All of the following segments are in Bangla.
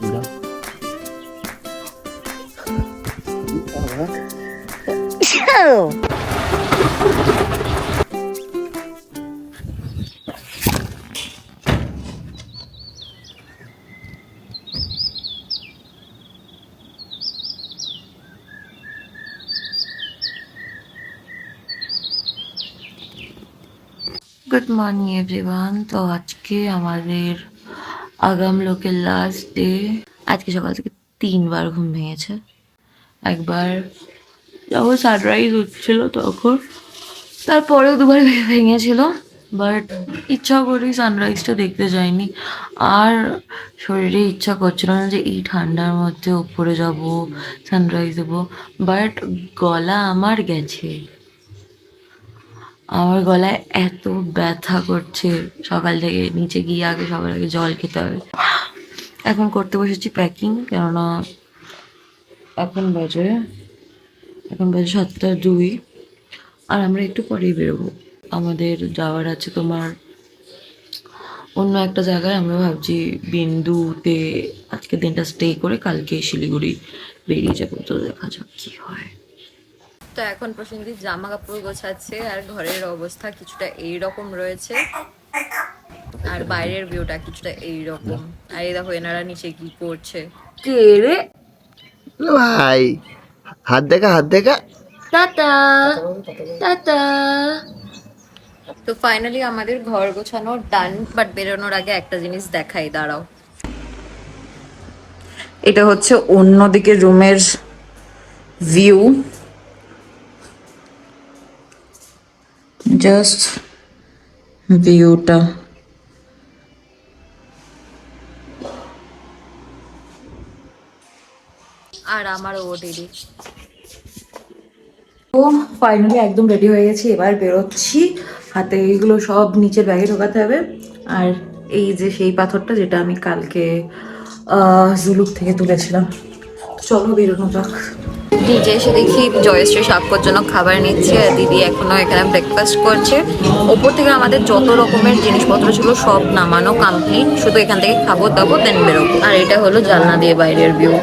Good morning everyone. তো আজকে আমাদের আগাম লোকের লাস্ট ডে। আজকে সকাল থেকে 3বার ঘুম ভেঙেছে। একবার যখন সানরাইজ হচ্ছিল তখন, তারপরেও 2বার ভেঙেছিল, বাট ইচ্ছা করি সানরাইজটা দেখতে যাইনি। আর শরীরে ইচ্ছা করছিল না যে এই ঠান্ডার মধ্যে উপরে যাব, সানরাইজ দেবো। বাট গলা আমার গেছে, আমার গলায় এত ব্যথা করছে সকাল থেকে। নিচে গিয়ে আগে সবার আগে জল খেতে হবে। এখন করতে বসেছি প্যাকিং, কেননা এখন বাজে 7:02, আর আমরা একটু পরেই বেরোবো। আমাদের যাওয়ার আছে তোমার অন্য একটা জায়গায়। আমরা ভাবছি বিন্দুতে আজকে দিনটা স্টে করে কালকে শিলিগুড়ি বেরিয়ে যাবো। তো দেখা যাক কি হয়। তো এখন প্রসেনজিৎ জামা কাপড় গোছাচ্ছে, আর ঘরের অবস্থা কিছুটা এইরকম রয়েছে, আর বাইরের ভিউটা কিছুটা এইরকম। আর এই দেখো এনারা নিচে কি করছে। কে রে ভাই? হাত দেখা, হাত দেখা। Tata tata. তো ফাইনালি আমাদের ঘর গোছানো ডান, বাট বেরোনোর আগে একটা জিনিস দেখাই, দাঁড়াও। এটা হচ্ছে অন্যদিকে রুমের ভিউ, জাস্ট ভিউটা। আর আমার ওটিডি। তো ফাইনালি একদম রেডি হয়ে গেছি, এবার বেরোচ্ছি। হাতে এইগুলো সব নিচের ব্যাগে ঢোকাতে হবে। আর এই যে সেই পাথরটা যেটা আমি কালকে জুলুক থেকে তুলেছিলাম। চলো বেরোনো যাক। নিচে এসে দেখি জয়শ্রী সাক্ষ্যর জন্য খাবার নিচ্ছে, আর দিদি এখনো এখানে ব্রেকফাস্ট করছে। ওপর থেকে আমাদের যত রকমের জিনিসপত্র ছিল সব নামানো কমপ্লিট, শুধু এখান থেকে খাবো দাবো দেন বেরোবো। আর এটা হলো জানলা দিয়ে বাইরের ভিউ।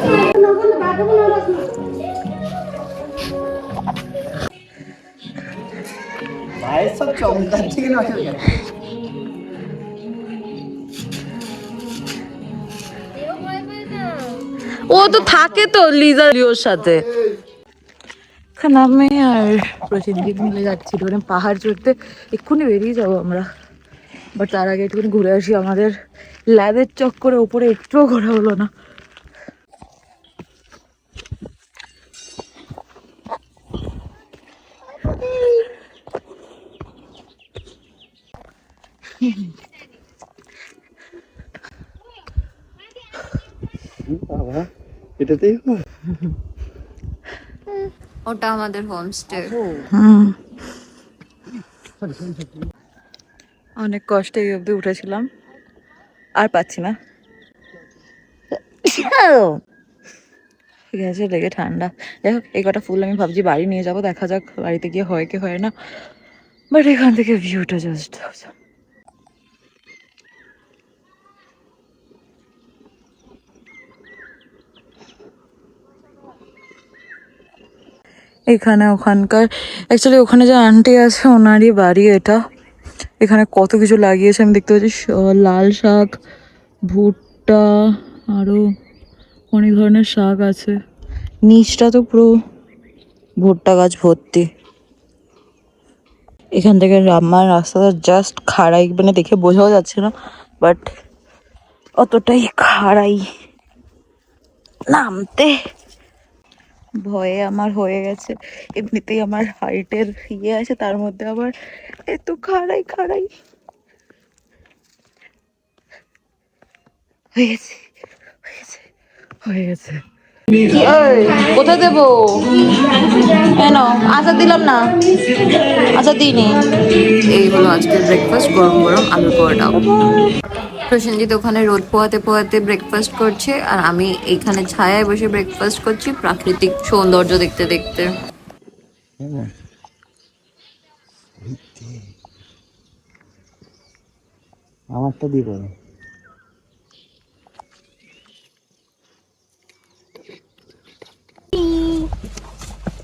ও তো থাকে তো লিজার সাথে। আমি আর প্রসেনজিৎ মিলে যাচ্ছি পাহাড় চড়তে। এক্ষুনি বেরিয়ে যাবো আমরা, বাট তার আগে একটুখানি ঘুরে আসি। আমাদের ল্যাবের চক্করে উপরে একটুও ঘোরা হলো না। এটাতেই ওটা আমাদের হোমস্টে। অনেক কষ্টে এই অব্দি উঠেছিলাম, আর পাচ্ছি না। ঠিক আছে, লেগে ঠান্ডা। যাই হোক, এই কটা ফুল আমি ভাবছি বাড়ি নিয়ে যাবো, দেখা যাক বাড়িতে গিয়ে হয় কি হয় না। বাট এখান থেকে ভিউটা জাস্ট। এখানে ওখানকার অ্যাকচুয়ালি ওখানে যে আন্টি আছে ওনারই বাড়ি এটা। এখানে কত কিছু লাগিয়েছে আমি দেখতে পাচ্ছি, লাল শাক, ভুট্টা, আরো অনেক ধরনের শাক আছে। নিচটা তো পুরো ভুট্টা গাছ ভর্তি। এখান থেকে আমার রাস্তাটা জাস্ট খাড়াই, মানে দেখে বোঝাও যাচ্ছে না, বাট অতটাই খাড়াই। নামতে ভয়ে আমার হয়ে গেছে। এমনিতেই আমার হাইটের ইয়ে আছে, তার মধ্যে আবার এত খাড়াই খাড়াই হয়ে গেছে হয়ে গেছে। কোথায় দেবো? কেন আচার দিলাম না? আচার দিইনি। এই হলো আজকের ব্রেকফাস্ট, গরম গরম আলুর পরোটা। প্রসেনজিৎ ওখানে রোদ পোয়াতে পোয়াতে ব্রেকফাস্ট করছে, আর আমি এইখানে ছায়ায় বসে ব্রেকফাস্ট করছি প্রাকৃতিক সৌন্দর্য দেখতে দেখতে। আমারটা দিব।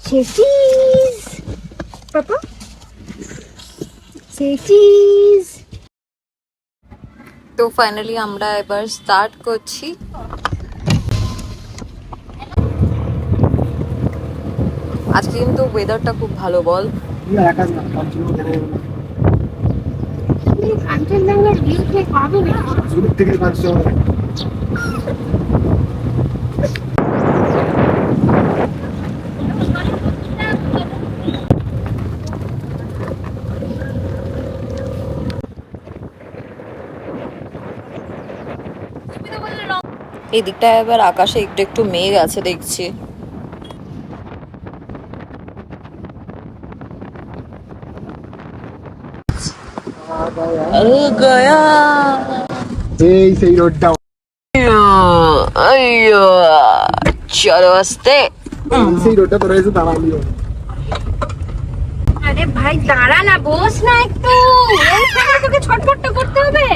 Say cheese, Papa. Say cheese. তো ফাইনালি আমরা এবার স্টার্ট করছি। আজকে কিন্তু ওয়েদারটা খুব ভালো, বল। কাঞ্চনজঙ্ঘার ভিউ কে পাবে না। এই দিকটা এবার আকাশে একটু একটু মেঘ আছে দেখছি। গয়া এই সেই রোডটা, চলো আসতে। সেই রোডটা তোরা এসে দাঁড়ালিও। আরে ভাই দাঁড়া না, বস না একটু। এইখানে তোকে ছটফট করতে হবে।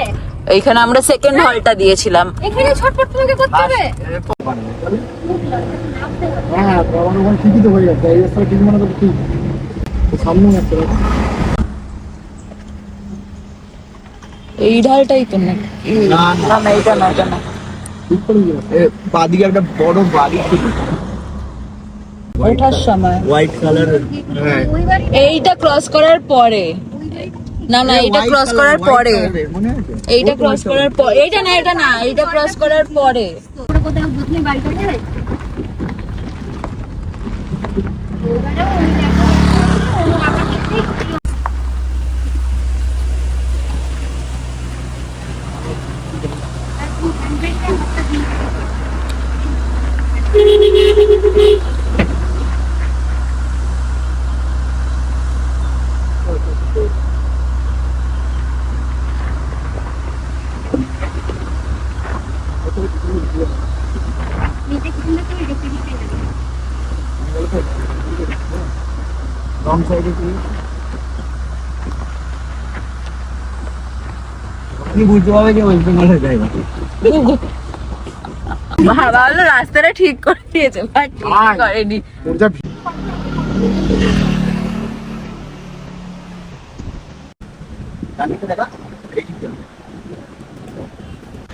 এইখানে আমরা সেকেন্ড হলটা দিয়েছিলাম। এখানে ছটফট তোকে করতে হবে। হ্যাঁ, আমার ওখানে ঠিকই তো হয়ে যাচ্ছে। এই রাস্তা ঠিক মনে করতে ঠিক সামনে আসছে। এই ঢালটাই তো না, না না না এটা না, এটা না। ঠিক করে গেছে। বাদিকে একটা বড় বাড়ি ছিল ওঠার সময় হোয়াইট কালারের। হ্যাঁ, ওই বাড়ি এইটা ক্রস করার পরে, না না এইটা ক্রস করার পরে, মনে আছে? এইটা ক্রস করার পরে, এইটা না এটা না, এইটা ক্রস করার পরে। তোর কোথাও বুঝলি বাড়িটা যায়। রং সাইডে কি আপনি বুঝতে পারবে যে ওয়েস্ট বেঙ্গলের জায়গা। ভাবলো রাস্তাটা ঠিক করে দিয়েছে, বাট ঠিক করেনি।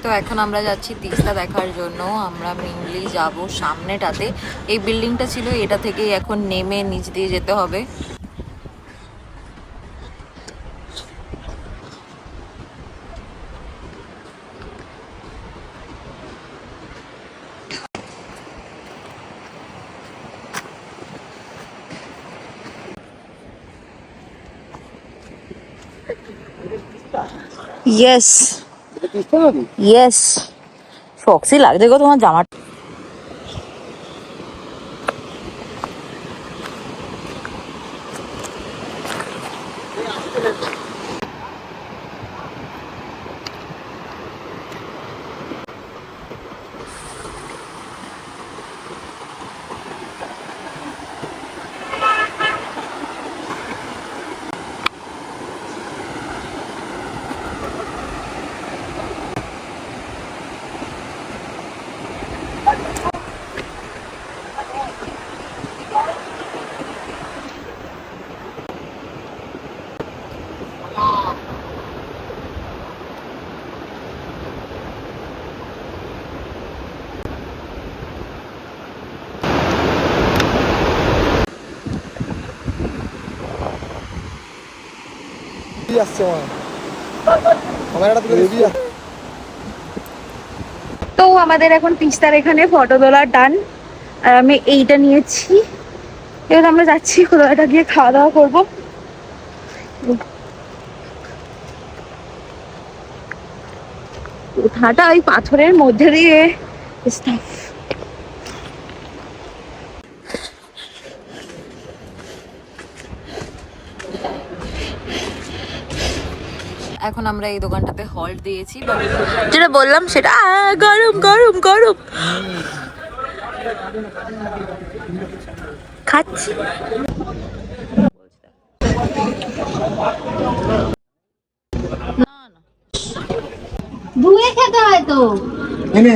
তো এখন আমরা যাচ্ছি তিস্তা দেখার জন্য। আমরা মেইনলি যাব সামনেটাতে, এই বিল্ডিংটা ছিল, এটা থেকেই এখন নেমে নিচ দিয়ে যেতে হবে। ইয়েস ইয়েস, ফক্সি লাগছে গো তোমার জামা। তো আমাদের এখন তিস্তার এখানে ফটো তোলার টান। আর আমি এইটা নিয়েছি। এবার আমরা যাচ্ছি কোথাটা গিয়ে খাওয়া দাওয়া করবো। কোথাটা ওই পাথরের মধ্যে দিয়ে stuff। এখন আমরা এই দোকানটাতে হল্ট দিয়েছি, যেটা বললাম সেটা গরম গরম গরম খাচ্ছি। ধুয়ে খেতে হয় তো। এনে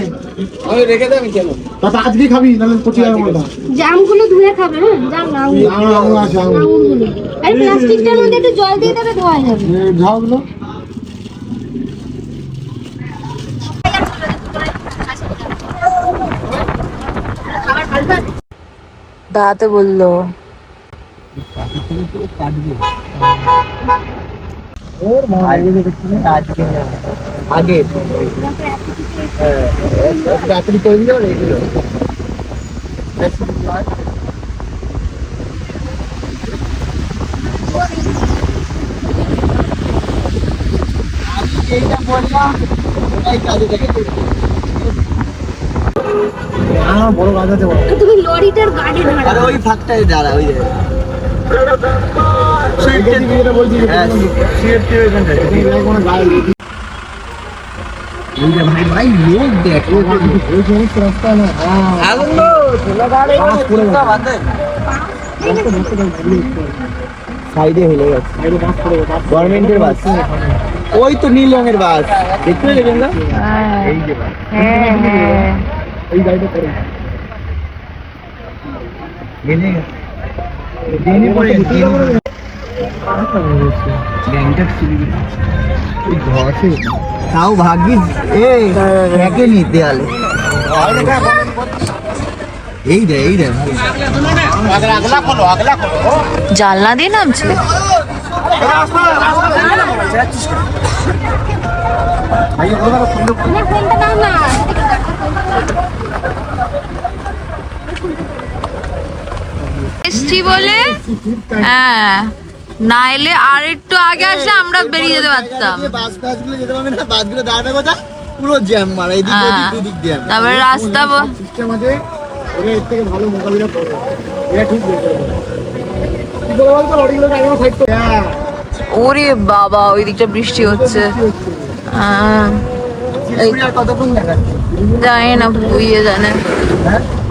আমি রেখে দে, আমি কেন তা আজকে খাবি নালে পচে যাবে মালটা। জামগুলো ধুয়ে খাবে, হ্যাঁ জাম না আঙুর। আঙুর আছে, আঙুর। আঙুরগুলো আর প্লাস্টিকটার মধ্যে একটু জল দিয়ে দেবে, ধোয়া যাবে। ঝাউগুলো দাঁড়াতে বললো। ওর মা আগে আজকে আগে রাত্রি করে দিও এগুলো। এইটা বললাম এই কাজে থেকে বড় গাছ আছে বড়। তুমি লরিটার গাড়ি আরে ধরো। ওই ফাঁকটায় দাঁড়া, ওই যে বলছি হ্যাঁ, সিট টির ওইখানটায়। কোনো গায়ে ওই যে ভাই ভাই লোক দেখ, ওই সমস্ত রাস্তা না। আগুলো ঠেলা গাড়ি বাস পড়ে গেছে। বাঁধে সাইডে হেলে গেছে, গভর্নমেন্টের বাস, ওই তো নীল রঙের বাস দেখতে পেলেন না? এই যে বাস, হ্যাঁ হ্যাঁ এই গাড়িটা পড়ে গেছে। হেলে গেছে, ট্রেনে পড়ে গেছে, গ্যাংটক শিলিগুড়ি ওই ঘষে। তাও ভাগ্যিস এই দেখেনি দেয়ালে। এই রে এই রে জানলা দিয়ে নামছে। ফোনটা দাও না। এসছি বলে, হ্যাঁ না এলে আর একটু আগে আসলে আমরা বেরিয়ে যেতে পারতাম। বাসগুলো যেতে পারবে না, বাসগুলো দাঁড়াবে কোথায়, পুরো জ্যাম মারা, এদিক ওদিক দুদিক জ্যাম। তারপরে রাস্তা সিস্টেম আছে, ওরা এর থেকে ভালো মোকাবিলা করবে। এটা ঠিক বলছে। কি বলে বলতো লরিগুলোকে আগে সাইড করে। হ্যাঁ ওরে বাবা ওই দিকটা বৃষ্টি হচ্ছে। শিলিগুড়ি আর কতক্ষণ দেখাচ্ছে? জানি না, বুঝিয়ে জানে।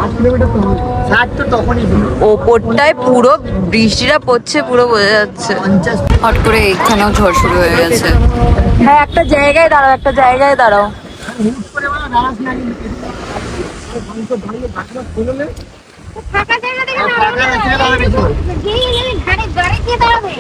8 কিলোমিটার তো হবে। 60 তো তখনই হলো। ওপরটায় পুরো বৃষ্টিটা পড়ছে, পুরো বোঝা যাচ্ছে। 50 হট করে এখানেও ঝড় শুরু হয়ে গেছে। হ্যাঁ একটা জায়গায় দাঁড়াও, একটা জায়গায় দাঁড়াও। ফাঁকা জায়গা দেখে ফাঁকা জায়গা দাঁড়াবে তো। গিয়ে গেলে ঘাড়ে গাড়ি দিয়ে দাঁড়াবে।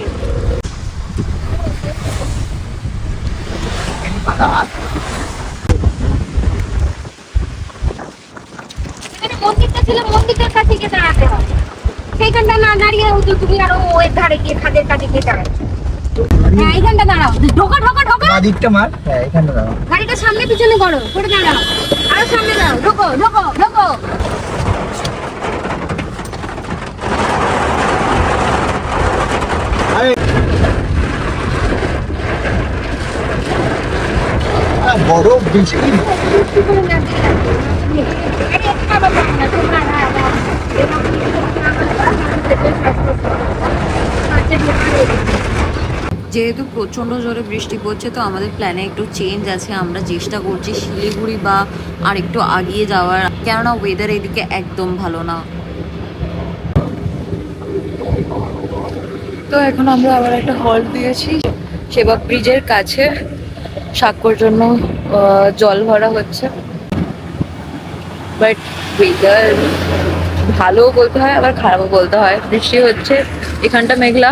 এখানে মন্দিরটা ছিল, মন্দিরটার কাছে গিয়ে দাঁড়াতে হবে। সেইখানটা না দাঁড়িয়ে তুমি আরো ওই ধারে গিয়ে খাদের কাছে গিয়ে দাঁড়াচ্ছ। হ্যাঁ এইখানটা দাঁড়াও, ঢোকা ঢোকা ঢোকা। দিকটা মার, হ্যাঁ এখানটা দাঁড়াও। গাড়িটা সামনে পিছনে করো, করে দাঁড়াও। আরো সামনে দাঁড়াও, ঢোকো ঢোকো ঢোকো। বড় বৃষ্টি, যেহেতু প্রচণ্ড জোরে বৃষ্টি পড়ছে তো আমাদের প্ল্যানে একটু চেঞ্জ আছে। আমরা চেষ্টা করছি শিলিগুড়ি বা আর একটু আগিয়ে যাওয়ার, কেননা ওয়েদার এদিকে একদম ভালো না। তো এখন আমরা আবার একটা হল্ট দিয়েছি সেবা ব্রিজের কাছে। সাক্ষর জন্য জল ভরা হচ্ছে, বাট ওয়েদার ভালো বলতে হয় আবার খারাপও বলতে হয়। বৃষ্টি হচ্ছে, এখানটা মেঘলা।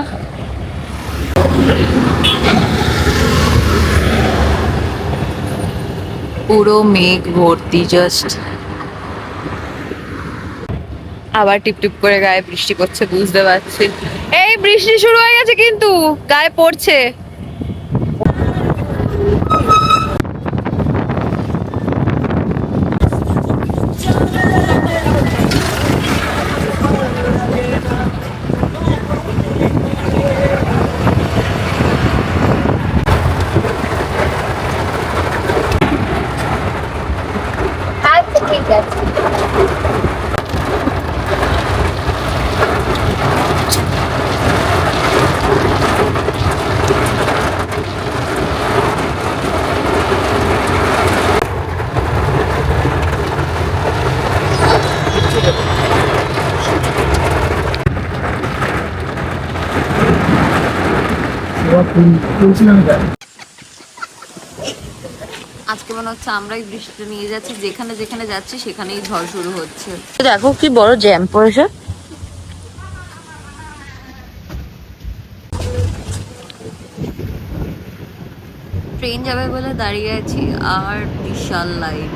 পুরো মেঘ ভর্তি, জাস্ট আবার টিপ টিপ করে গায়ে বৃষ্টি পড়ছে, বুঝতে পারছি। এই বৃষ্টি শুরু হয়ে গেছে কিন্তু গায়ে পড়ছে। আচ্ছা ঠিক আছে। তুলছিলাম এটা। আজকে মনে হচ্ছে আমরাই বৃষ্টিটা নিয়ে যাচ্ছি, যেখানে যেখানে যাচ্ছি সেখানেই ঝড় শুরু হচ্ছে। দেখো কি বড় জ্যাম পড়েছে। ট্রেন যাবে বলে দাঁড়িয়ে আছি আর বিশাল লাইন।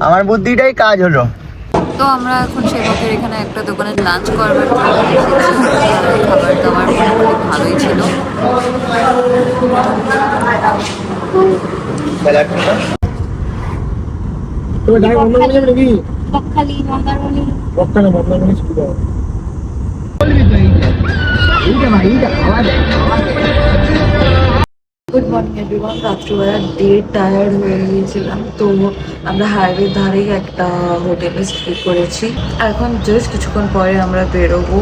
আমার বুদ্ধিটাই কাজ হলো। তো আমরা এখন সেবকের এখানে একটা দোকানে লাঞ্চ করবার জন্য এসেছি। খাবার দাবার মোটামুটি ভালোই ছিল। তুমি ডাইরেক্ট মন্দারমণি যাবে নাকি? বকখালি, মন্দারমণি। বকখালি মন্দারমণি সুবিধা হবে। Good morning everyone. রাত্রিবেলা ডেট টায়ার্ড হয়ে গিয়েছিলাম, তো আমরা হাইওয়ের ধারেই একটা হোটেলে স্টে করেছি। এখন জাস্ট কিছুক্ষণ পরে আমরা বেরোবো।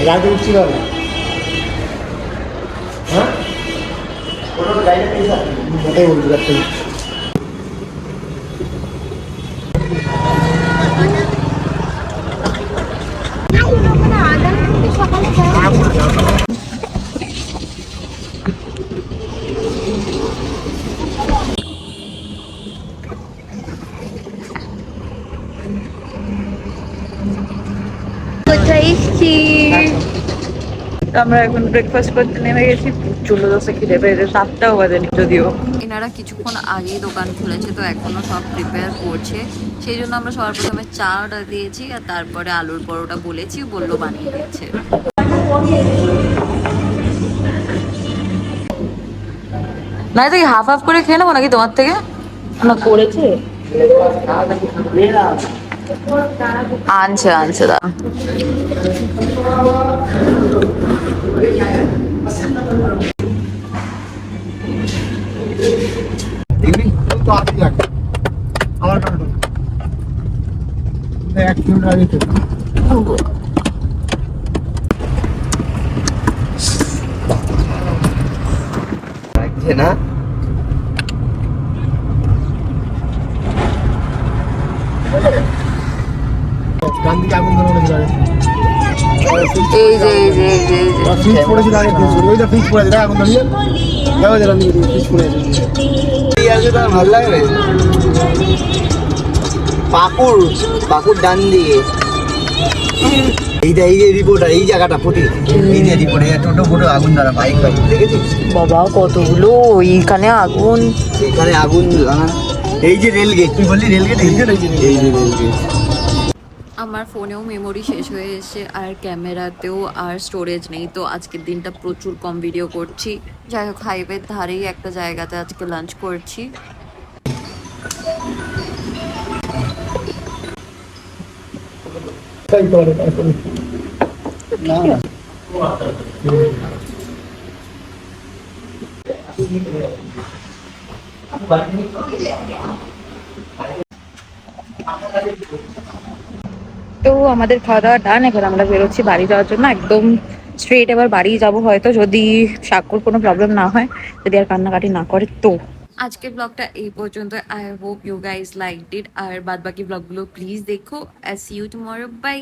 গাড়িতে উঠছি না হ্যাঁ ওটাই বলছি গাড়িতে কোথায় এসছি? আমরা এখন ব্রেকফাস্ট করতে নেমে গেছি। চুলো দোসা খিদে পেয়েছে, 7টাও বাজেনি যদিও। এনারা কিছুক্ষণ আগেই দোকান খুলেছে, তো এখনো সব প্রিপেয়ার করছে। সেই জন্য আমরা সবার প্রথমে চা অর্ডার দিয়েছি আর তারপরে আলুর পরোটা বলেছি, বললো বানিয়ে দিচ্ছে। না তো হাফ হাফ করে খেয়ে নেবো নাকি তোমার থেকে? না করেছে, আনছে আনছে দা। তো আপনি যাকে আমার কাছে 1 কিলোমিটার আগে না গান্ধী আগুন ধরে উঠেছিল আগে এই যে এই যে এই যে এই যে ফিক্স পড়েছিল আগে ওইটা ফিক্স পড়ে যায় আগুন ধরিয়ে যাও যারা নিয়ে ফিক্স পড়ে যায় ভালো লাগবে। পাকুর ডান দিকে এইটা, এই যে রিপোর্টার, এই জায়গাটা ফুটি, এই যে রিপোর্ট, এই টোটো ফোটো আগুন দ্বারা বাইক দেখেছিস বাবা কতগুলো এইখানে আগুন। এখানে আগুন লাগা। এই যে রেল গেট, তুই বললি রেল গেট, এই যে রেল গেট। আমার ফোনেও মেমোরি শেষ হয়ে এসেছে আর ক্যামেরাতেও আর স্টোরেজ নেই, তো আজকের দিনটা প্রচুর কম ভিডিও করছি। যাই হোক, হাইওয়ের ধারেই একটা জায়গাতে আজকে লাঞ্চ করছি। তাই করে তারপরে না না তো আমাদের খাওয়া দাওয়া ডান, এবার আমরা বেরোচ্ছি বাড়ি যাওয়ার জন্য। একদম স্ট্রেট এবার বাড়ি যাব হয়তো, যদি সাক্ষর কোনো প্রবলেম না হয়, যদি আর কান্নাকাটি না করে। তো আজকের ব্লগটা এই পর্যন্ত। I hope you guys liked it. আর বাদ বাকি ব্লগগুলো প্লিজ দেখো। See you tomorrow, by.